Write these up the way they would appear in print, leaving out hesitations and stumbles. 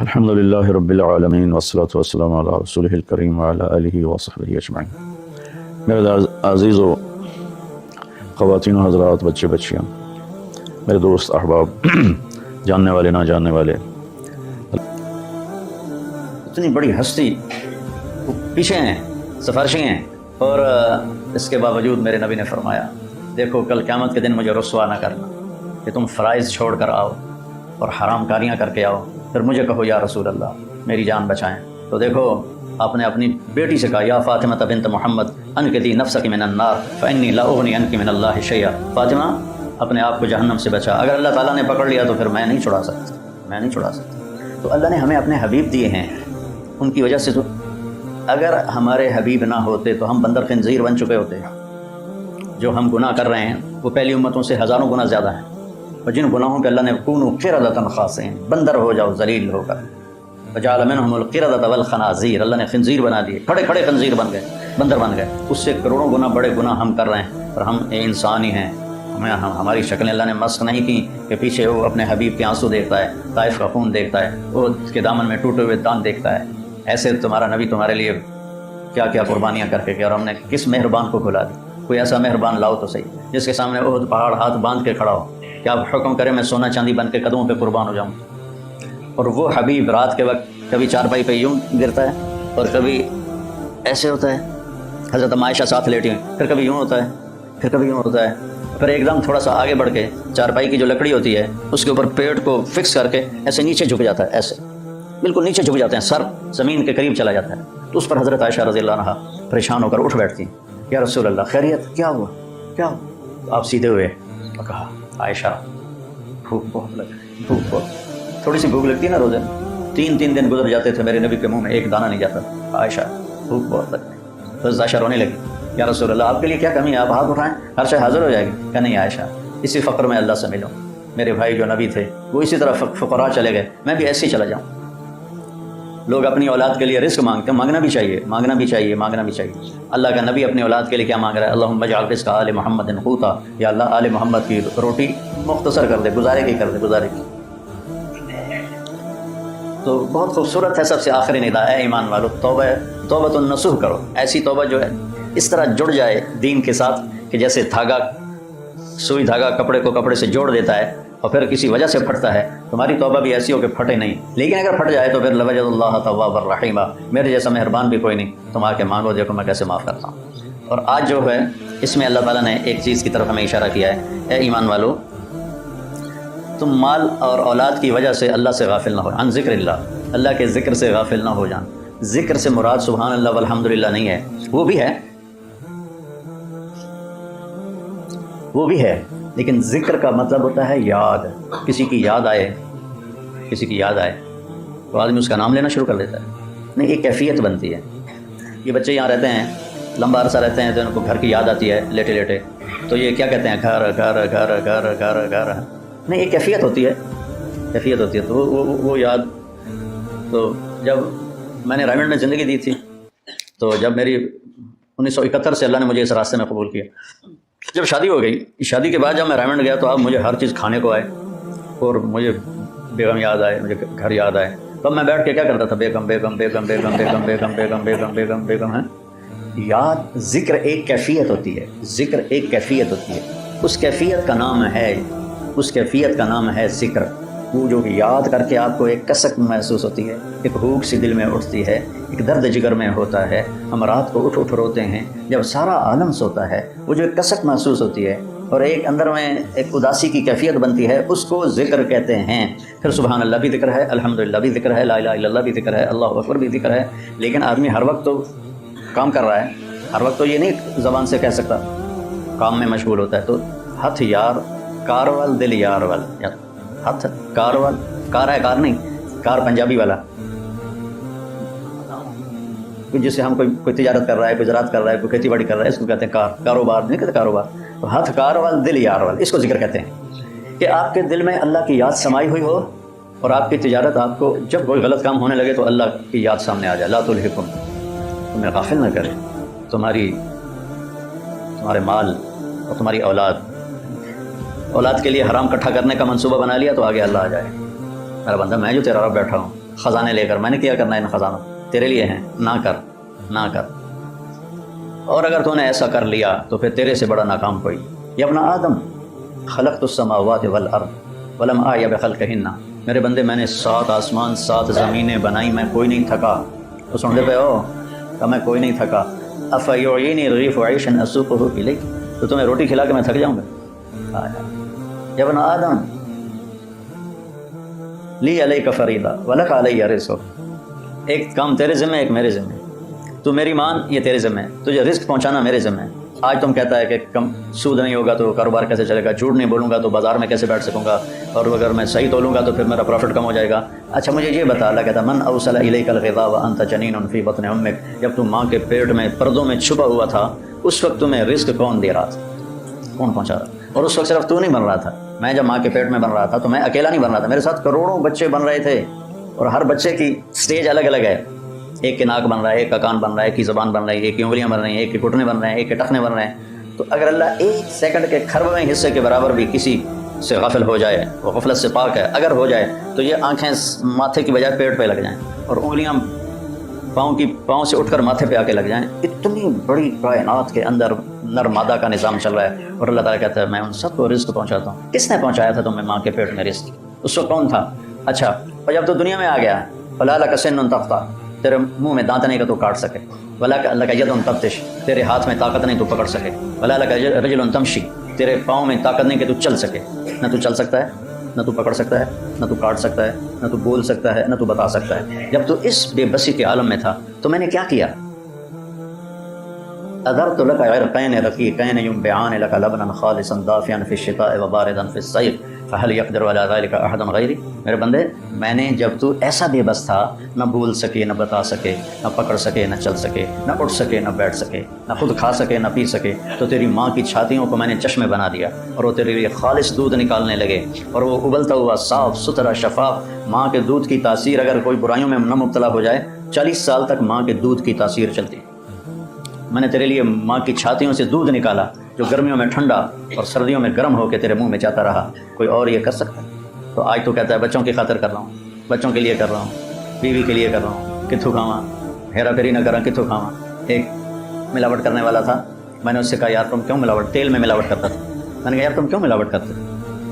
الحمد للہ رب العالمین والصلاة والسلام علی رسولہ الکریم وعلی آلہ وصحبہ اجمعین۔ میرے عزیز و خواتین و حضرات، بچے بچیاں، میرے دوست احباب، جاننے والے نہ جاننے والے، اتنی بڑی ہستی پیچھے ہیں، سفارشی ہیں، اور اس کے باوجود میرے نبی نے فرمایا دیکھو کل قیامت کے دن مجھے رسوا نہ کرنا کہ تم فرائض چھوڑ کر آؤ اور حرام کاریاں کر کے آؤ، پھر مجھے کہو یا رسول اللہ میری جان بچائیں۔ تو دیکھو آپ نے اپنی بیٹی سے کہا یا فاطمہ بنت محمد انقذی نفسک من النار فانی لا اغنی عنک من اللہ شیئا، فاطمہ اپنے آپ کو جہنم سے بچا، اگر اللہ تعالیٰ نے پکڑ لیا تو پھر میں نہیں چھڑا سکتا، تو اللہ نے ہمیں اپنے حبیب دیے ہیں، ان کی وجہ سے تو اگر ہمارے حبیب نہ ہوتے تو ہم بندر خنزیر بن چکے ہوتے۔ جو ہم گناہ کر رہے ہیں وہ پہلی امتوں سے ہزاروں گنا زیادہ ہیں، اور جن گناہوں پہ اللہ نے کونوا قردۃ خاسئین، بندر ہو جاؤ ذلیل ہو کر، وجعل منہم القردۃ والخنازیر، اللہ نے خنزیر بنا دیے، کھڑے کھڑے خنزیر بن گئے، بندر بن گئے، اس سے کروڑوں گنا بڑے گناہ ہم کر رہے ہیں، اور ہم انسان ہی ہیں، ہماری شکلیں اللہ نے مسخ نہیں کی کہ پیچھے وہ اپنے حبیب کے آنسو دیکھتا ہے، طائف کا خون دیکھتا ہے، وہ اس کے دامن میں ٹوٹے ہوئے دان دیکھتا ہے۔ ایسے تمہارا نبی تمہارے لیے کیا کیا قربانیاں کر کے گیا، اور ہم نے کس مہربان کو کھلا دی؟ کوئی ایسا مہربان لاؤ تو صحیح جس کے سامنے احد پہاڑ ہاتھ باندھ کے کھڑا ہو، کیا حکم کرے میں سونا چاندی بن کے قدموں پہ قربان ہو جاؤں۔ اور وہ حبیب رات کے وقت کبھی چارپائی پہ یوں گرتا ہے اور کبھی ایسے ہوتا ہے، حضرت عائشہ ساتھ لیٹی ہیں، پھر کبھی یوں ہوتا ہے، پھر کبھی یوں ہوتا ہے، پھر ایک دم تھوڑا سا آگے بڑھ کے چارپائی کی جو لکڑی ہوتی ہے اس کے اوپر پیٹ کو فکس کر کے ایسے نیچے جھک جاتا ہے، ایسے بالکل نیچے جھک جاتے ہیں، سر زمین کے قریب چلا جاتا ہے، تو اس پر حضرت عائشہ رضی اللہ عنہا پریشان ہو کر اٹھ بیٹھتی ہیں، یا رسول اللہ خیریت، کیا ہوا کیا ہوا؟ تو آپ سیدھے ہوئے اور کہا عائشہ بھوک بہت لگی، بھوک بہت، تھوڑی سی بھوک لگتی ہے نا روزے میں، 3 دن گزر جاتے تھے میرے نبی کے منہ میں ایک دانہ نہیں جاتا، عائشہ بھوک بہت لگتی، تو عائشہ رونے لگی، یا رسول اللہ آپ کے لیے کیا کمی ہے، آپ ہاتھ اٹھائیں ہر شے حاضر ہو جائے گی۔ کہ نہیں عائشہ، اسی فقر میں اللہ سے ملوں، میرے بھائی جو نبی تھے وہ اسی طرح فقراء چلے گئے، میں بھی ایسے ہی چلا جاؤں۔ لوگ اپنی اولاد کے لیے رزق مانگتے ہیں، مانگنا بھی چاہیے، مانگنا بھی چاہیے، مانگنا بھی چاہیے۔ اللہ کا نبی اپنی اولاد کے لیے کیا مانگ رہا ہے؟ اللہم اجعل رزق آل محمد قوتا، یا اللہ آل محمد کی روٹی مختصر کر دے، گزارے کی کر دے، گزارے کی۔ تو بہت خوبصورت ہے، سب سے آخری ندا ہے ایمان والو، توبۃ النصوح کرو، ایسی توبہ جو ہے اس طرح جڑ جائے دین کے ساتھ کہ جیسے دھاگا، سوئی دھاگا کپڑے کو کپڑے سے جوڑ دیتا ہے اور پھر کسی وجہ سے پھٹتا ہے، تمہاری توبہ بھی ایسی ہو کہ پھٹے نہیں، لیکن اگر پھٹ جائے تو پھر لوجد اللہ توابا الرحیمہ، میرے جیسا مہربان بھی کوئی نہیں، تم آ کے مانگو، دیکھو میں کیسے معاف کرتا ہوں۔ اور آج جو ہے اس میں اللہ تعالیٰ نے ایک چیز کی طرف ہمیں اشارہ کیا ہے، اے ایمان والو تم مال اور اولاد کی وجہ سے اللہ سے غافل نہ ہو، عن ذکر اللہ، اللہ کے ذکر سے غافل نہ ہو جان۔ ذکر سے مراد سبحان اللہ والحمدللہ نہیں ہے، وہ بھی ہے، لیکن ذکر کا مطلب ہوتا ہے یاد، کسی کی یاد آئے تو آدمی اس کا نام لینا شروع کر دیتا ہے، نہیں ایک کیفیت بنتی ہے۔ یہ بچے یہاں رہتے ہیں، لمبا عرصہ رہتے ہیں تو ان کو گھر کی یاد آتی ہے لیٹے لیٹے، تو یہ کیا کہتے ہیں گھر گھر گھر گھر گھر گھر، نہیں ایک کیفیت ہوتی ہے، تو وہ یاد۔ تو جب میں نے رائمنڈ میں زندگی دی تھی، تو جب میری 1971 سے اللہ نے مجھے اس راستے میں قبول کیا، جب شادی ہو گئی، شادی کے بعد جب میں رائمنڈ گیا تو اب مجھے ہر چیز کھانے کو آئے، اور مجھے بیگم یاد آئے، مجھے گھر یاد آئے، تب میں بیٹھ کے کیا کرتا تھا، بیگم بیگم بیگم بیگم بیگم بیگم بیگم بیگم بیگم بیگم ہے یاد۔ ذکر ایک کیفیت ہوتی ہے، اس کیفیت کا نام ہے ذکر، وہ جو یاد کر کے آپ کو ایک کسک محسوس ہوتی ہے، ایک بھوک سی دل میں اٹھتی ہے، ایک درد جگر میں ہوتا ہے، ہم رات کو اٹھ روتے ہیں، جب سارا عالم سوتا ہے وہ جو ایک کسک محسوس ہوتی ہے اور ایک اندر میں ایک اداسی کی کیفیت بنتی ہے، اس کو ذکر کہتے ہیں۔ پھر سبحان اللہ بھی ذکر ہے، الحمدللہ بھی ذکر ہے، لا الہ الا اللہ بھی ذکر ہے، اللہ اکبر بھی ذکر ہے، لیکن آدمی ہر وقت تو کام کر رہا ہے، ہر وقت تو یہ نہیں زبان سے کہہ سکتا، کام میں مشغول ہوتا ہے۔ تو ہتھ یار کاروال دل یار وال، ہاتھ کار وال، کار ہے کار نہیں، کار پنجابی والا، جس سے ہم کوئی تجارت کر رہا ہے، کوئی زراعت کر رہا ہے، کوئی کھیتی باڑی کر رہا ہے، اس کو کہتے ہیں کار، کاروبار نہیں کہتے کاروبار۔ تو ہاتھ کار وال دل یار وال، اس کو ذکر کہتے ہیں کہ آپ کے دل میں اللہ کی یاد سمائی ہوئی ہو، اور آپ کی تجارت آپ کو جب کوئی غلط کام ہونے لگے تو اللہ کی یاد سامنے آ جائے، لا تلہکم، تمہیں غافل نہ کرے تمہارے مال اور تمہاری اولاد کے لیے حرام اکٹھا کرنے کا منصوبہ بنا لیا تو آگے اللہ آ جائے، میرا بندہ میں جو تیرا رب بیٹھا ہوں خزانے لے کر، میں نے کیا کرنا ہے ان خزانوں، تیرے لیے ہیں، نہ کر نہ کر۔ اور اگر تو نے ایسا کر لیا تو پھر تیرے سے بڑا ناکام کوئی۔ یا ابن آدم خلقت السماوات والارض ولم اعی بخلقہن، میرے بندے میں نے 7 آسمان 7 زمینیں بنائی، میں کوئی نہیں تھکا۔ تو سنتے پہ ہو کہ میں کوئی نہیں تھکا۔ افیعینی الرغیف عیشا اسوقہ الیک، تو تمہیں روٹی کھلا کے میں تھک جاؤں گا؟ یا ابن آدم لی علیک فریضہ ولک علی رزق، ایک کام تیرے ذمہ ایک میرے ذمہ، تو میری مان یہ تیرے ذمہ ہے، تجھے رزق پہنچانا میرے ذمہ ہے۔ آج تم کہتا ہے کہ کم سود نہیں ہوگا تو کاروبار کیسے چلے گا، جھوٹ نہیں بولوں گا تو بازار میں کیسے بیٹھ سکوں گا، اور اگر میں صحیح تولوں گا تو پھر میرا پروفٹ کم ہو جائے گا۔ اچھا مجھے یہ بتا، اللہ کہتا من اوصل الیک الغذاء وانت جنین فی بطن امک، جب تم ماں کے پیٹ میں پردوں میں چھپا ہوا تھا اس وقت تمہیں رزق کون دے رہا تھا، کون پہنچا رہا؟ اور اس وقت صرف تو نہیں بن رہا تھا، میں جب ماں کے پیٹ میں بن رہا تھا تو میں اکیلا نہیں بن رہا تھا، میرے ساتھ کروڑوں بچے بن رہے تھے، اور ہر بچے کی سٹیج الگ الگ ہے، ایک کے ناک بن رہا ہے، ایک کا کان بن رہا ہے، ایک کی زبان بن رہی ہے، ایک کی انگلیاں بن رہی ہیں، ایک کے گھٹنے بن رہے ہیں، ایک کے ٹخنے بن رہے ہیں۔ تو اگر اللہ ایک سیکنڈ کے کھربویں حصے کے برابر بھی کسی سے غافل ہو جائے، وہ غفلت سے پاک ہے، اگر ہو جائے تو یہ آنکھیں ماتھے کی بجائے پیٹ پہ لگ جائیں، اور انگلیاں پاؤں سے اٹھ کر ماتھے پہ آ کے لگ جائیں۔ اتنی بڑی کائنات کے اندر نر مادہ کا نظام چل رہا ہے، اور اللہ تعالیٰ کہتا ہے میں ان سب کو رزق پہنچاتا ہوں۔ کس نے پہنچایا تھا تمہیں ماں کے پیٹ میں رزق؟ اس وقت کون تھا؟ اچھا، اور جب تو دنیا میں آ گیا، فلا لک سن تخطا، تیرے منہ میں دانت نہیں کہ تو کاٹ سکے، ولا لک ید تبطش، تیرے ہاتھ میں طاقت نہیں تو پکڑ سکے، ولا لک رجل تمشی، تیرے پاؤں میں طاقت نہیں کہ تو چل سکے، نہ تو چل سکتا ہے، نہ تو پکڑ سکتا ہے، نہ تو کاٹ سکتا ہے، نہ تو بول سکتا ہے، نہ تو بتا سکتا ہے۔ جب تو اس بے بسی کے عالم میں تھا تو میں نے کیا کیا؟ اذرت لك عرقين رقيقين ينبعان لك لبنا خالصا دافئا في الشتاء وباردا في الصيف فهل يقدر على ذلك احد غيري، میرے بندے میں نے جب تو ایسا بے بس تھا، نہ بول سکے، نہ بتا سکے، نہ پکڑ سکے، نہ چل سکے، نہ اٹھ سکے، نہ بیٹھ سکے، نہ خود کھا سکے، نہ پی سکے، تو تیری ماں کی چھاتیوں کو میں نے چشمے بنا دیا، اور وہ تیرے لیے خالص دودھ نکالنے لگے، اور وہ ابلتا ہوا صاف ستھرا شفاف۔ ماں کے دودھ کی تاثیر اگر کوئی برائیوں میں نہ مبتلا ہو جائے، 40 سال تک ماں کے دودھ کی تاثیر چلتی۔ میں نے تیرے لیے ماں کی چھاتیوں سے دودھ نکالا جو گرمیوں میں ٹھنڈا اور سردیوں میں گرم ہو کے تیرے منہ میں جاتا رہا، کوئی اور یہ کر سکتا ہے؟ تو آج تو کہتا ہے بچوں کی خاطر کر رہا ہوں، بچوں کے لیے کر رہا ہوں، بیوی کے لیے کر رہا ہوں، کتھوں کھاواں، ہیرا پھیری نہ کراں، کتھوں کھاواں۔ ایک ملاوٹ کرنے والا تھا، میں نے اس سے کہا یار تم کیوں ملاوٹ، تیل میں ملاوٹ کرتا تھا، میں نے کہا یار تم کیوں ملاوٹ کرتے؟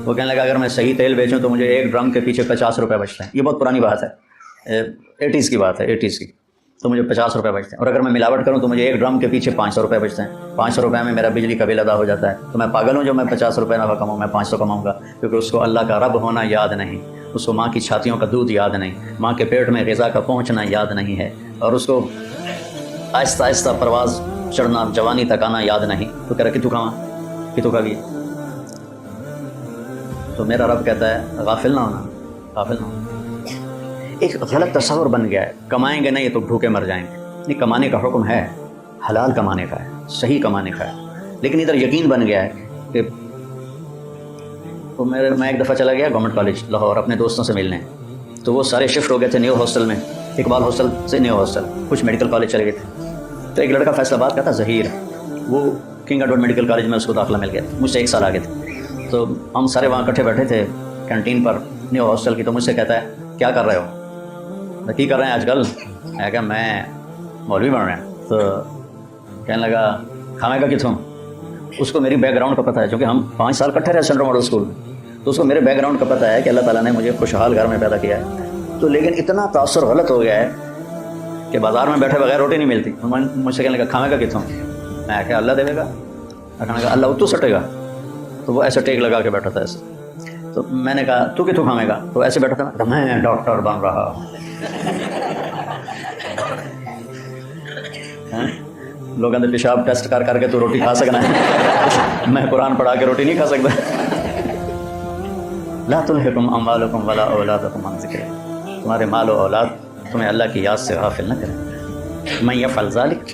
وہ کہنے لگا اگر میں صحیح تیل بیچوں تو مجھے ایک ڈرم کے پیچھے 50 روپے بچتے ہیں۔ یہ بہت پرانی بات ہے، 80s کی بات ہے، 80s کی، تو مجھے 50 روپے بچتے ہیں، اور اگر میں ملاوٹ کروں تو مجھے ایک ڈرم کے پیچھے 500 روپے بچتے ہیں۔ 500 روپے میں میرا بجلی کا بل ادا ہو جاتا ہے، تو میں پاگل ہوں جو میں 50 روپے نفع کماؤں، میں 500 کماؤں گا، کیونکہ اس کو اللہ کا رب ہونا یاد نہیں، اس کو ماں کی چھاتیوں کا دودھ یاد نہیں، ماں کے پیٹ میں غذا کا پہنچنا یاد نہیں ہے، اور اس کو آہستہ آہستہ پرواز چڑھنا، جوانی تک آنا یاد نہیں، تو کہہ رہا کتوں کھاواں، کتوں کھا گیا۔ تو میرا رب کہتا ہے غافل نہ ہونا، غافل نہ ہونا۔ ایک غلط تصور بن گیا ہے، کمائیں گے نہیں تو بھوکے مر جائیں گے۔ نہیں، کمانے کا حکم ہے، حلال کمانے کا ہے، صحیح کمانے کا ہے، لیکن ادھر یقین بن گیا ہے کہ میں ایک دفعہ چلا گیا گورنمنٹ کالج لاہور اپنے دوستوں سے ملنے، تو وہ سارے شفٹ ہو گئے تھے نیو ہاسٹل میں، اقبال ہاسٹل سے نیو ہاسٹل، کچھ میڈیکل کالج چلے گئے تھے۔ تو ایک لڑکا فیصل آباد کا تھا، ظہیر، وہ کنگ ایڈورڈ میڈیکل کالج میں اس کو داخلہ مل گیا، مجھ سے 1 سال آگے تھے۔ تو ہم سارے وہاں اکٹھے بیٹھے تھے کینٹین پر نیو ہاسٹل کی، تو مجھ سے کہتا ہے کیا کر رہے ہو؟ کی کر رہے ہیں آج کل؟ میں کہا میں مولوی بن رہے ہیں۔ تو کہنے لگا کھانے کا کتوں؟ اس کو میری بیک گراؤنڈ کا پتہ ہے، چونکہ ہم 5 سال کٹھے رہے سینٹرل ماڈل اسکول میں، تو اس کو میرے بیک گراؤنڈ کا پتہ ہے کہ اللہ تعالیٰ نے مجھے خوشحال گھر میں پیدا کیا ہے۔ تو لیکن اتنا تاثر غلط ہو گیا ہے کہ بازار میں بیٹھے بغیر روٹی نہیں ملتی۔ مجھ سے کہنے لگا کھانے کا کتوں؟ میں کہا اللہ دے گا۔ کہنے لگا اللہ اتو سٹے گا۔ تو وہ ایسے ٹیک لگا کے بیٹھا تھا ایسے۔ تو میں نے کہا تو کتوں کھاوے گا؟ تو ایسے بیٹھا تھا، میں ڈاکٹر بن رہا ہوں۔ لوگوں نے پیشاب ٹیسٹ کر کر کے تو روٹی کھا سکنا ہے، میں قرآن پڑھا کے روٹی نہیں کھا سکتا۔ لا تلہکم اموالکم ولا اولادکم عن ذکر، تمہارے مال و اولاد تمہیں اللہ کی یاد سے غافل نہ کریں۔ من یفعل ذلک،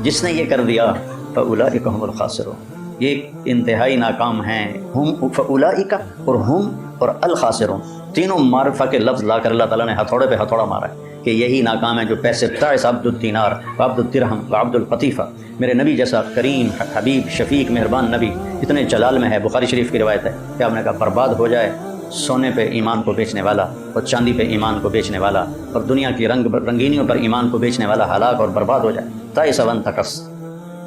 جس نے یہ کر دیا، فاولئک هم الخاسرون، یہ انتہائی ناکام ہیں۔ ہم فاولئک اور ہم اور الخاسرون، تینوں معرفہ کے لفظ لا کر اللہ تعالیٰ نے ہتھوڑے پہ ہتھوڑا مارا ہے کہ یہی ناکام ہے جو پیسے تعس عبد الدینار و عبد الدرہم و عبد القطیفہ۔ میرے نبی جیسا کریم حبیب شفیق مہربان نبی اتنے جلال میں ہے، بخاری شریف کی روایت ہے کہ آپ نے کہا برباد ہو جائے سونے پہ ایمان کو بیچنے والا اور چاندی پہ ایمان کو بیچنے والا اور دنیا کی رنگینیوں پر ایمان کو بیچنے والا ہلاک اور برباد ہو جائے. تائس ون تکس،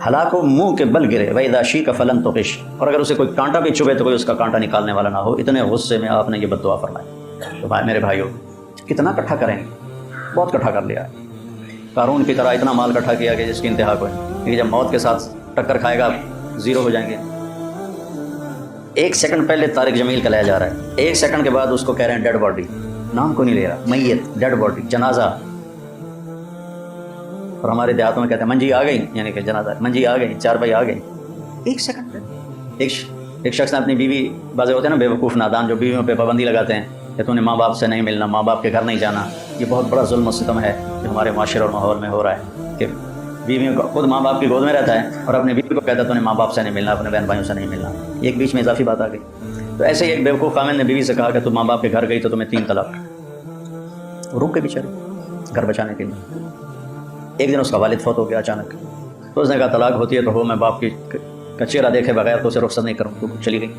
ہلاک ہو منہ کے بل گرے. وَإِذَا شِيكَ فَلَن تُقِشْ، اور اگر اسے کوئی کانٹا بھی چبھے تو کوئی اس کا کانٹا نکالنے والا نہ ہو. اتنے غصے میں آپ نے یہ بد دعا فرمائی. تو بھائی میرے بھائیو، کتنا کٹھا کریں گے؟ بہت کٹھا کر لیا. قارون کی طرح اتنا مال کٹھا کیا کہ جس کی انتہا کوئی نہیں. کیونکہ جب موت کے ساتھ ٹکر کھائے گا زیرو ہو جائیں گے. 1 سیکنڈ پہلے طارق جمیل کا لیا جا رہا ہے، 1 سیکنڈ کے بعد اس کو کہہ رہے ہیں ڈیڈ باڈی. نام کو نہیں لے رہا، میت، ڈیڈ باڈی، جنازہ. اور ہمارے دیہاتوں میں کہتے ہیں منجی آ گئی، یعنی کہ جنازہ، منجی آ گئی، 4 بھائی آ گئی. 1 سیکنڈ پہ ایک شخص نے اپنی بیوی، بعض ہوتے ہیں نا بیوقوف نادان جو بیویوں پہ پابندی لگاتے ہیں کہ تو نے ماں باپ سے نہیں ملنا، ماں باپ کے گھر نہیں جانا. یہ بہت بڑا ظلم و ستم ہے جو ہمارے معاشرے اور ماحول میں ہو رہا ہے کہ بیویوں کو خود ماں باپ کی گود میں رہتا ہے اور اپنے بیوی کو کہتا ہے تو نے ماں باپ سے نہیں ملنا، اپنے بہن بھائیوں سے نہیں ملنا. ایک بیچ میں اضافی بات آ گئی. تو ایسے ہی ایک بیوقوف خامن نے بیوی سے کہا کہ تو ماں باپ کے گھر گئی تو تمہیں 3 طلاق. رک کے بیچارے گھر بچانے کے لیے. ایک دن اس کا والد فوت ہو گیا اچانک. تو اس نے کہا طلاق ہوتی ہے تو ہو، میں باپ کا چہرہ دیکھے بغیر تو اسے رخصت نہیں کروں. تو چلی گئی.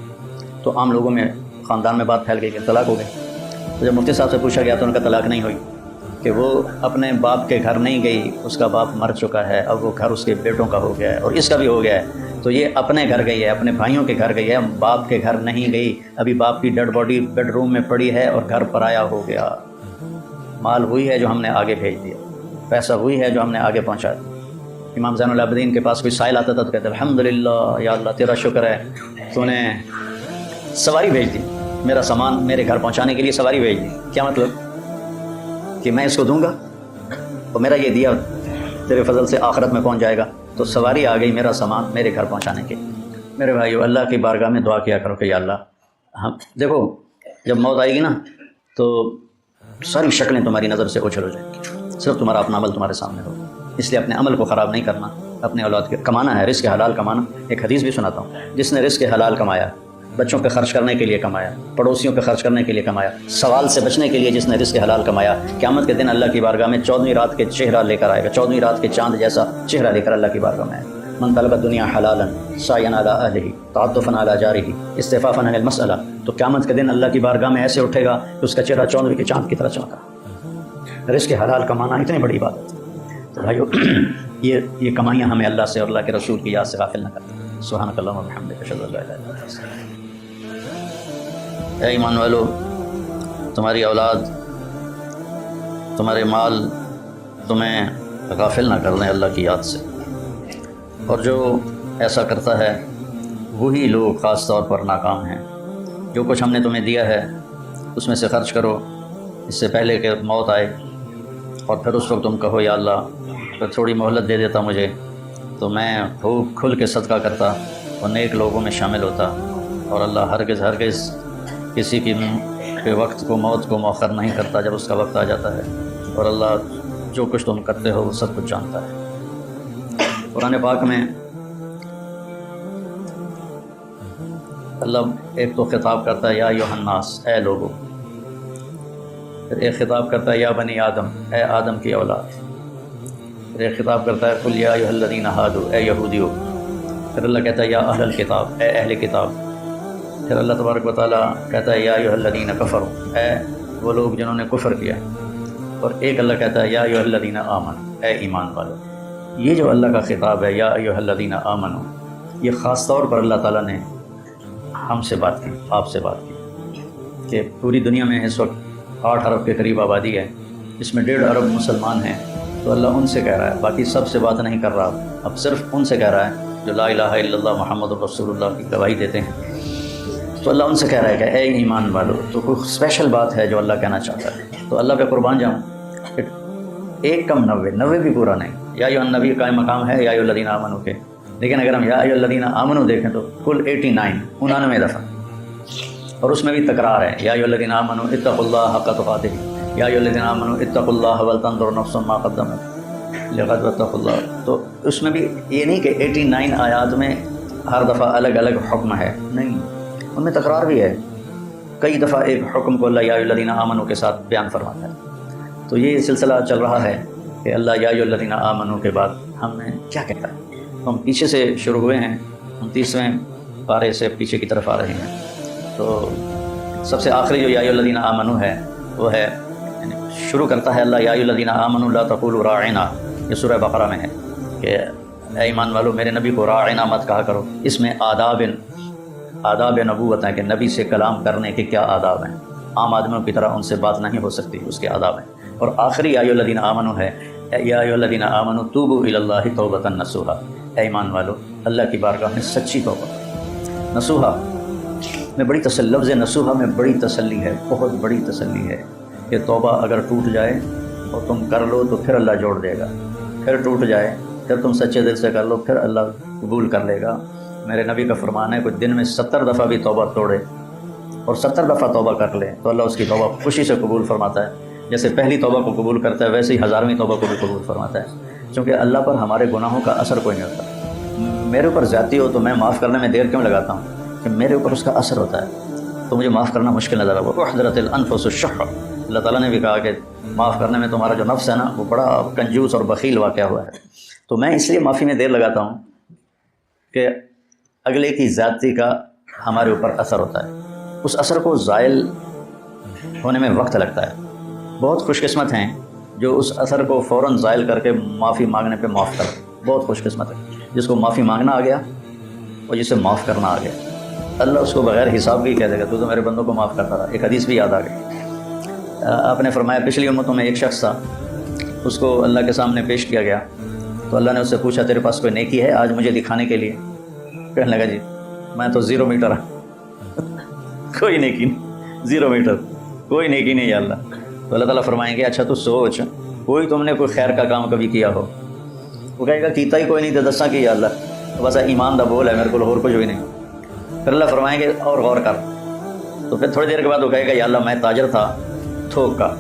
تو عام لوگوں میں، خاندان میں بات پھیل گئی کہ طلاق ہو گئی. تو جب مفتی صاحب سے پوچھا گیا تو ان کا طلاق نہیں ہوئی کہ وہ اپنے باپ کے گھر نہیں گئی، اس کا باپ مر چکا ہے، اب وہ گھر اس کے بیٹوں کا ہو گیا ہے اور اس کا بھی ہو گیا ہے. تو یہ اپنے گھر گئی ہے، اپنے بھائیوں کے گھر گئی ہے، باپ کے گھر نہیں گئی. ابھی باپ کی ڈیڈ باڈی بیڈ روم میں پڑی ہے اور گھر پرایا ہو گیا. مال وہی ہے جو ہم نے آگے بھیج دیا، پیسہ وہی ہے جو ہم نے آگے پہنچایا. امام زین العابدین کے پاس کوئی سائل آتا تھا تو کہتے الحمدللہ یا اللہ تیرا شکر ہے تو نے سواری بھیج دی، میرا سامان میرے گھر پہنچانے کے لیے سواری بھیج دی. کیا مطلب کہ میں اس کو دوں گا اور میرا یہ دیا تیرے فضل سے آخرت میں پہنچ جائے گا. تو سواری آ گئی، میرا سامان میرے گھر پہنچانے کے. میرے بھائیو، اللہ کی بارگاہ میں دعا کیا کرو کہ یا اللہ، ہم دیکھو جب موت آئے گی نا تو ساری شکلیں تمہاری نظر سے اوجھل ہو جائیں گی، صرف تمہارا اپنا عمل تمہارے سامنے ہو. اس لیے اپنے عمل کو خراب نہیں کرنا، اپنے اولاد کے کمانا ہے، رزق حلال کمانا. ایک حدیث بھی سناتا ہوں، جس نے رزق حلال کمایا، بچوں پہ خرچ کرنے کے لیے کمایا، پڑوسیوں پہ خرچ کرنے کے لیے کمایا، سوال سے بچنے کے لیے جس نے رزق حلال کمایا، قیامت کے دن اللہ کی بارگاہ میں 14ویں رات کے چہرہ لے کر آئے گا، 14ویں رات کے چاند جیسا چہرہ لے کر اللہ کی بارگاہ میں آئے. من طلب الدنیا حلالا سعیا علی اہلہ تعطفا علی جارہ استعفافا عن المسألہ. تو قیامت کے دن اللہ کی بارگاہ میں ایسے اٹھے گا کہ اس کا چہرہ 14ویں کے چاند کی طرح چمکا. رزق حلال کمانا اتنی بڑی بات ہے. تو بھائیو، یہ کمائیاں ہمیں اللہ سے اور اللہ کے رسول کی یاد سے غافل نہ کریں. سبحانک اللہم و بحمدک، اشہد ان لا الہ الا انت. اے ایمان والو، تمہاری اولاد، تمہارے مال تمہیں غافل نہ کر دیں اللہ کی یاد سے. اور جو ایسا کرتا ہے وہی لوگ خاص طور پر ناکام ہیں. جو کچھ ہم نے تمہیں دیا ہے اس میں سے خرچ کرو اس سے پہلے کہ موت آئے، اور پھر اس وقت تم کہو یا اللہ پھر تھوڑی مہلت دے دیتا مجھے تو میں خوب کھل کے صدقہ کرتا اور نیک لوگوں میں شامل ہوتا. اور اللہ ہرگز کسی کے وقت کو، موت کو مؤخر نہیں کرتا جب اس کا وقت آ جاتا ہے. اور اللہ جو کچھ تم کرتے ہو وہ سب کچھ جانتا ہے. قرآن پاک میں اللہ ایک تو خطاب کرتا ہے یا ایھا الناس، اے لوگو. پھر ایک خطاب کرتا ہے یا بنی آدم، اے آدم کی اولاد. پھر ایک خطاب کرتا ہے قل یا ایھا الذین ھادوا، اے یہودیو. پھر اللہ کہتا ہے یا اہل الکتاب، اے اہل کتاب. پھر اللہ تبارک و تعالیٰ کہتا ہے یا ایھا الذین کفروا، اے وہ لوگ جنہوں نے کفر کیا. اور ایک اللہ کہتا ہے یا ایھا الذین آمنوا، اے ایمان والو. یہ جو اللہ کا خطاب ہے یا ایھا الذین آمنوا، یہ خاص طور پر اللہ تعالیٰ نے ہم سے بات کی، آپ سے بات کی کہ پوری دنیا میں اس وقت 8 ارب کے قریب آبادی ہے، اس میں 1.5 ارب مسلمان ہیں. تو اللہ ان سے کہہ رہا ہے، باقی سب سے بات نہیں کر رہا، اب صرف ان سے کہہ رہا ہے جو لا الہ الا اللہ محمد رسول اللہ کی گواہی دیتے ہیں. تو اللہ ان سے کہہ رہا ہے کہ اے ایمان والو. تو کوئی اسپیشل بات ہے جو اللہ کہنا چاہتا ہے. تو اللہ پہ قربان جاؤں کہ 1 کم 90 بھی پورا نہیں. یا ایھا النبی قائم مقام ہے یا ایھا الذین آمنوا کے، لیکن اگر ہم یا ایھا الذین آمنوا دیکھیں تو کل 89 دفعہ، اور اس میں بھی تکرار ہے یا ایھا الذین آمنوا اتقوا اللہ حق تقاتہ، یا ایھا الذین آمنوا اتقوا اللہ ولتنظر نفس ما قدمت لغد واتقوا اللہ. تو اس میں بھی یہ نہیں کہ 89 آیات میں ہر دفعہ الگ الگ حکم ہے، نہیں، ان میں تکرار بھی ہے. کئی دفعہ ایک حکم کو اللہ یا ایھا الذین آمنوا کے ساتھ بیان فرماتا ہے. تو یہ سلسلہ چل رہا ہے کہ اللہ یا ایھا الذین آمنوا کے بعد ہم نے کیا کہتا ہے. تو ہم پیچھے سے شروع ہوئے ہیں، 29ویں پارے سے پیچھے کی طرف آ رہے ہیں. تو سب سے آخری جو یا ایھا الذین آمنوا ہے وہ ہے، یعنی شروع کرتا ہے اللہ یا ایھا الذین آمنوا لا تقولوا راعنا، یہ سورہ بقرہ میں ہے کہ اے ایمان والو میرے نبی کو راعنا مت کہا کرو۔ اس میں آداب نبوت ہیں کہ نبی سے کلام کرنے کے کیا آداب ہیں، عام آدمیوں کی طرح ان سے بات نہیں ہو سکتی، اس کے آداب ہیں۔ اور آخری یا ایھا الذین آمنوا ہے یا ایھا الذین آمنوا توبوا الی اللہ توبۃ نصوحا، اے ایمان والو اللہ کی بارگاہ میں سچی توبہ۔ نصوحا میں بڑی لفظ نصوحا میں بڑی تسلی ہے، بہت بڑی تسلی ہے کہ توبہ اگر ٹوٹ جائے اور تم کر لو تو پھر اللہ جوڑ دے گا، پھر ٹوٹ جائے پھر تم سچے دل سے کر لو پھر اللہ قبول کر لے گا۔ میرے نبی کا فرمان ہے کوئی دن میں 70 دفعہ بھی توبہ توڑے اور 70 دفعہ توبہ کر لے تو اللہ اس کی توبہ خوشی سے قبول فرماتا ہے، جیسے پہلی توبہ کو قبول کرتا ہے ویسے ہی 1000ویں توبہ کو بھی قبول فرماتا ہے، کیونکہ اللہ پر ہمارے گناہوں کا اثر کوئی نہیں ہوتا۔ میرے اوپر زیادتی ہو تو میں معاف کرنے میں دیر کیوں لگاتا ہوں کہ میرے اوپر اس کا اثر ہوتا ہے، تو مجھے معاف کرنا مشکل نظر آتا ہے۔ احضرت الانفس الشح، اللہ تعالیٰ نے بھی کہا کہ معاف کرنے میں تمہارا جو نفس ہے نا وہ بڑا کنجوس اور بخیل واقعہ ہوا ہے، تو میں اس لیے معافی میں دیر لگاتا ہوں کہ اگلے کی زیادتی کا ہمارے اوپر اثر ہوتا ہے، اس اثر کو زائل ہونے میں وقت لگتا ہے۔ بہت خوش قسمت ہیں جو اس اثر کو فوراً زائل کر کے معافی مانگنے پہ معاف کر، بہت خوش قسمت ہے جس کو معافی مانگنا آ گیا اور جسے معاف کرنا آ گیا، اللہ اس کو بغیر حساب بھی کہہ دے گا تو میرے بندوں کو معاف کرتا رہا۔ ایک حدیث بھی یاد آ گئی، آپ نے فرمایا پچھلی امتوں میں ایک شخص تھا، اس کو اللہ کے سامنے پیش کیا گیا تو اللہ نے اس سے پوچھا تیرے پاس کوئی نیکی ہے آج مجھے دکھانے کے لیے؟ کہنے لگا جی میں تو 0 میٹر کوئی نیکی نہیں، 0 میٹر کوئی نیکی نہیں یا اللہ۔ تو اللہ تعالیٰ فرمائیں گے اچھا تو سوچ کوئی تم نے کوئی خیر کا کام کبھی کیا ہو؟ وہ کہے گا کیتا ہی کوئی نہیں تو دساں کی یا اللہ، تو بس ایمان دا بول ہے میرے کو اور کچھ بھی نہیں۔ پھر اللہ فرمائیں گے اور غور کر، تو پھر تھوڑی دیر کے بعد وہ کہے گا یا اللہ میں تاجر تھا تھوک کا،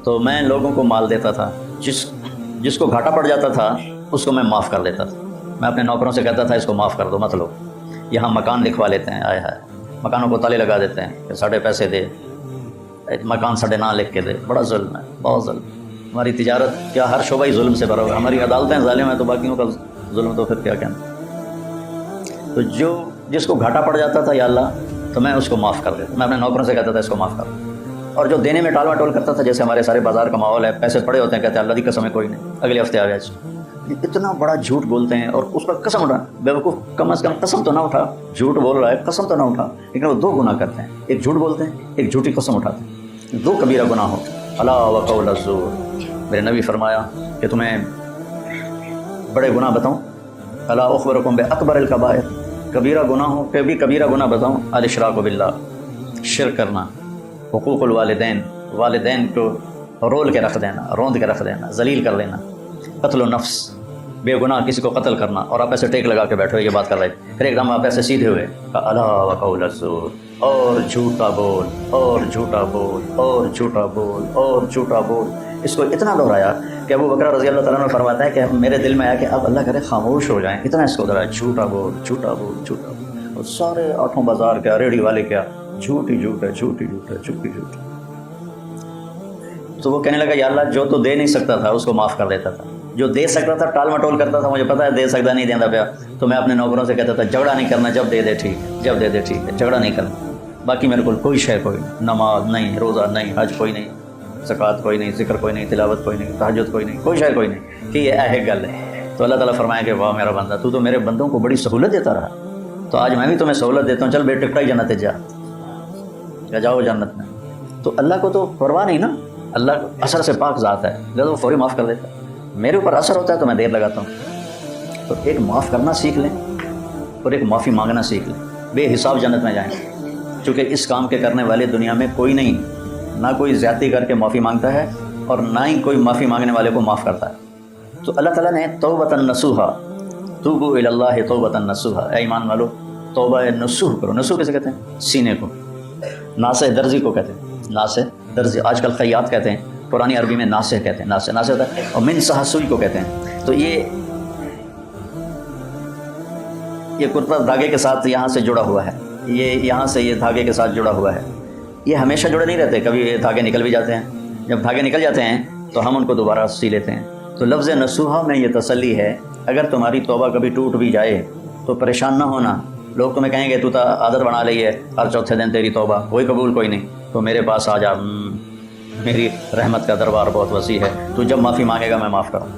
تو میں لوگوں کو مال دیتا تھا، جس کو گھاٹا پڑ جاتا تھا اس کو میں معاف کر دیتا تھا، میں اپنے نوکروں سے کہتا تھا اس کو معاف کر دو مت لو۔ یہاں مکان لکھوا لیتے ہیں، آئے مکانوں کو تالے لگا دیتے ہیں کہ ساڑھے پیسے دے، مکان ساڑھے نہ لکھ کے دے، بڑا ظلم ہے، بہت ظلم۔ ہماری تجارت کیا ہر شعبہ ہی ظلم سے بھرا ہوا ہے، ہماری عدالتیں ظالم ہیں تو باقیوں کا ظلم تو پھر کیا کہنا۔ تو جس کو گھاٹا پڑ جاتا تھا یا اللہ تو میں اس کو معاف کر دیتا، میں اپنے نوکروں سے کہتا تھا اس کو معاف کر دو۔ اور جو دینے میں ٹال مٹول کرتا تھا، جیسے ہمارے سارے بازار کا ماحول ہے، پیسے پڑے ہوتے ہیں کہتے ہیں اللہ کی قسم ہے کوئی نہیں، اگلے ہفتے آ گیا، اتنا بڑا جھوٹ بولتے ہیں اور اس پر قسم اٹھا، بیوقوف کم از کم قسم تو نہ اٹھا، جھوٹ بول رہا ہے قسم تو نہ اٹھا، لیکن وہ 2 گناہ کرتے ہیں، ایک جھوٹ بولتے ہیں ایک جھوٹی قسم اٹھاتے ہیں، 2 کبیرہ گناہ ہو۔ الا وقول الزور، میرے نبی فرمایا کہ تمہیں بڑے گناہ بتاؤں، الا اخبرکم باکبر الکبائر، کبیرہ گناہوں کے بھی کبیرہ گناہ بتاؤں، الاشراک باللہ، شرک کرنا، حقوق الوالدین، والدین کو رول کے رکھ دینا، روند کے رکھ دینا، ذلیل کر دینا، قتل النفس، بے گناہ کسی کو قتل کرنا، اور آپ ایسے ٹیک لگا کے بیٹھے یہ بات کر رہے تھے، پھر ایک دم آپ ایسے سیدھے ہوئے، الا وقول الزور، اور جھوٹا بول اور جھوٹا بول اور جھوٹا بول اور جھوٹا بول۔ اس کو اتنا دہرایا کہ ابو بکر رضی اللہ تعالیٰ عنہ فرماتا ہے کہ میرے دل میں آیا کہ اب اللہ کرے خاموش ہو جائیں، اتنا اس کو دہرایا، جھوٹا بول جھوٹا بول جھوٹا بول، اور سارے آٹھوں بازار کیا ریڑھی والے کیا جھوٹ ہی جھوٹ ہے، جھوٹ ہی جھوٹ ہے، جھوٹ ہی جھوٹ۔ تو وہ کہنے لگا یا اللہ جو تو دے نہیں سکتا تھا اس کو معاف کر دیتا تھا، جو دے سکتا تھا ٹال مٹول کرتا تھا، مجھے پتا ہے دے سکتا نہیں دینا پیا، تو میں اپنے نوکروں سے کہتا تھا جھگڑا نہیں کرنا، جب دے دے ٹھیک ہے، جب دے دے ٹھیک ہے، جھگڑا نہیں کرنا، باقی میرے کو کوئی شے کوئی نہیں، نماز نہیں، روزہ نہیں، حج کوئی نہیں، زکوٰۃ کوئی نہیں، ذکر کوئی نہیں، تلاوت کوئی نہیں، تہجد کوئی نہیں، کوئی شے کوئی نہیں، کہ یہ ایک گل ہے۔ تو اللہ تعالیٰ فرمایا کہ واہ میرا بندہ تو میرے بندوں کو بڑی سہولت دیتا رہا، تو آج میں بھی تمہیں سہولت دیتا ہوں، چل بے ٹکٹا ہی جنت جا جاؤ جنت میں۔ تو اللہ کو تو پرواہ نہیں نا، اللہ اثر سے پاک ذات ہے، جب وہ فوری معاف کر دیتا ہے، میرے اوپر اثر ہوتا ہے تو میں دیر لگاتا ہوں۔ تو ایک معاف کرنا سیکھ لیں اور ایک معافی مانگنا سیکھ لیں، بے حساب جنت میں جائیں، چونکہ اس کام کے کرنے والے دنیا میں کوئی نہیں، نہ کوئی زیادتی کر کے معافی مانگتا ہے اور نہ ہی کوئی معافی مانگنے والے کو معاف کرتا ہے۔ تو اللہ تعالیٰ نے توبۃ نصوحا، توبوا الی اللہ توبۃ نصوحا، اے ایمان والو توبہ نصوح کرو۔ نصوح کیسے کہتے ہیں؟ سینے کو، ناصح درزی کو کہتے ہیں، ناصح درزی، آج کل خیاط کہتے ہیں، پرانی عربی میں ناصح کہتے ہیں، ناصح ہوتا ہے، اور من صح سوئی کو کہتے ہیں۔ تو یہ کرتا دھاگے کے ساتھ یہاں سے جڑا ہوا ہے، یہ یہاں سے یہ دھاگے کے ساتھ جڑا ہوا ہے، یہ ہمیشہ جڑے نہیں رہتے، کبھی یہ دھاگے نکل بھی جاتے ہیں، جب دھاگے نکل جاتے ہیں تو ہم ان کو دوبارہ سی لیتے ہیں۔ تو لفظ نصوحا میں یہ تسلی ہے، اگر تمہاری توبہ کبھی ٹوٹ بھی جائے تو پریشان نہ ہونا، لوگ تمہیں کہیں گے تو عادت بنا لی ہے ہر چوتھے دن تیری توبہ، کوئی قبول کوئی نہیں، تو میرے پاس آ جا، میری رحمت کا دربار بہت وسیع ہے، تو جب معافی مانگے گا میں معاف کروں،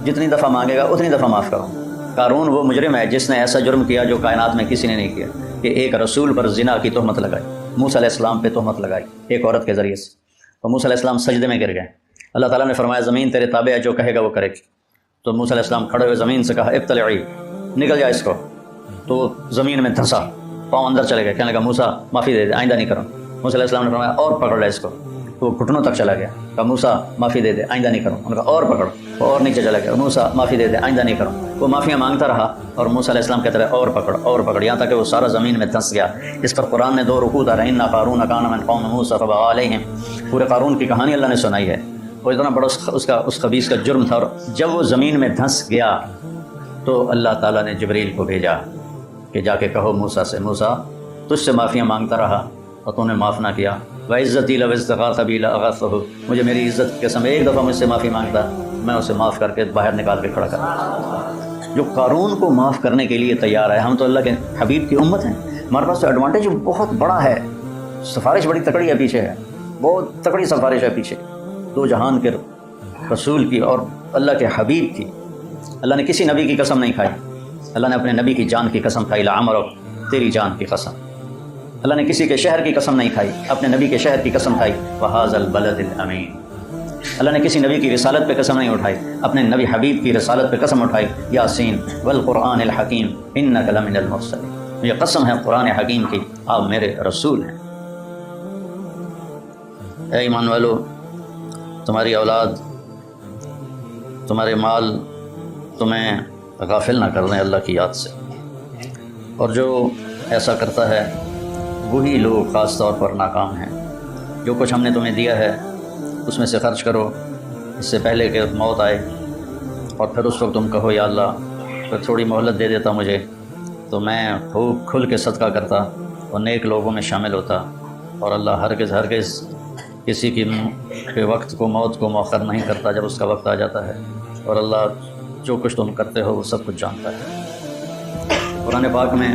جتنی دفعہ مانگے گا اتنی دفعہ معاف کروں۔ قارون وہ مجرم ہے جس نے ایسا جرم کیا جو کائنات میں کسی نے نہیں کیا، کہ ایک رسول پر زنا کی تہمت لگائی، موسیٰ علیہ السلام پہ تہمت لگائی ایک عورت کے ذریعے سے، تو موسیٰ علیہ السلام سجدے میں گر گئے۔ اللہ تعالیٰ نے فرمایا زمین تیرے تابع ہے، جو کہے گا وہ کرے گی۔ تو موسیٰ علیہ السلام کھڑے ہوئے زمین سے کہا ابتلعی، نکل جا اس کو، تو زمین میں دھنسا، پاؤں اندر چلے گئے، کہنے لگا موسیٰ معافی دے دے، آئندہ نہیں کروں۔ موسیٰ علیہ السلام نے فرمایا اور پکڑ لے اس کو، تو وہ گھٹنوں تک چلا گیا، کہا موسیٰ معافی دے دے، آئندہ نہیں کروں۔ انہوں نے کہا اور پکڑو، وہ اور نیچے چلا گیا، موسیٰ معافی دے دے، آئندہ نہیں کروں۔ وہ معافیاں مانگتا رہا اور موسیٰ علیہ السلام کہتے رہے اور پکڑ اور پکڑ، یہاں تک کہ وہ سارا زمین میں دھنس گیا۔ اس پر قرآن نے 2 رکوع ڈالے، ان قارون کان من قوم موسیٰ فبغى علیہم، پورے قارون کی کہانی اللہ نے سنائی ہے، اور اتنا بڑا اس خبیث کا جرم تھا۔ اور جب وہ زمین میں دھنس گیا تو اللہ تعالیٰ نے جبریل کو بھیجا کہ جا کے کہو موسیٰ سے، موسیٰ تجھ سے معافیاں مانگتا رہا اور تو نے معاف نہ کیا، وعزتی لو استغاث بی لاغاثہ، مجھے میری عزت کی قسم ایک دفعہ مجھ سے معافی مانگتا میں اسے معاف کر کے باہر نکال کے کھڑا کرتا۔ جو قارون کو معاف کرنے کے لیے تیار ہے، ہم تو اللہ کے حبیب کی امت ہیں، ہمارے پاس تو ایڈوانٹیج بہت بڑا ہے، سفارش بڑی تکڑی ہے پیچھے، ہے بہت تکڑی سفارش ہے پیچھے، 2 جہان کے رسول کی اور اللہ کے حبیب کی۔ اللہ نے کسی نبی کی قسم نہیں کھائی، اللہ نے اپنے نبی کی جان کی قسم کھائی، لعمرک، تیری جان کی قسم۔ اللہ نے کسی کے شہر کی قسم نہیں کھائی، اپنے نبی کے شہر کی قسم کھائی، وَهَذَا الْبَلَدِ الْأَمِينِ۔ اللہ نے کسی نبی کی رسالت پہ قسم نہیں اٹھائی، اپنے نبی حبیب کی رسالت پہ قسم اٹھائی، یاسین والقرآن الحکیم انک لمن المرسلین، یہ قسم ہے قرآن حکیم کی، آپ میرے رسول ہیں۔ اے ایمان والو، تمہاری اولاد، تمہارے مال تمہیں غافل نہ کر دیں اللہ کی یاد سے، اور جو ایسا کرتا ہے وہی لوگ خاص طور پر ناکام ہیں۔ جو کچھ ہم نے تمہیں دیا ہے اس میں سے خرچ کرو اس سے پہلے کہ موت آئے، اور پھر اس وقت تم کہو یا اللہ پھر تھوڑی مہلت دے دیتا مجھے تو میں خوب کھل کے صدقہ کرتا اور نیک لوگوں میں شامل ہوتا، اور اللہ ہرگز کسی کے وقت کو، موت کو مؤخر نہیں کرتا جب اس کا وقت آ جاتا ہے، اور اللہ جو کچھ تم کرتے ہو وہ سب کچھ جانتا ہے۔ قرآن پاک میں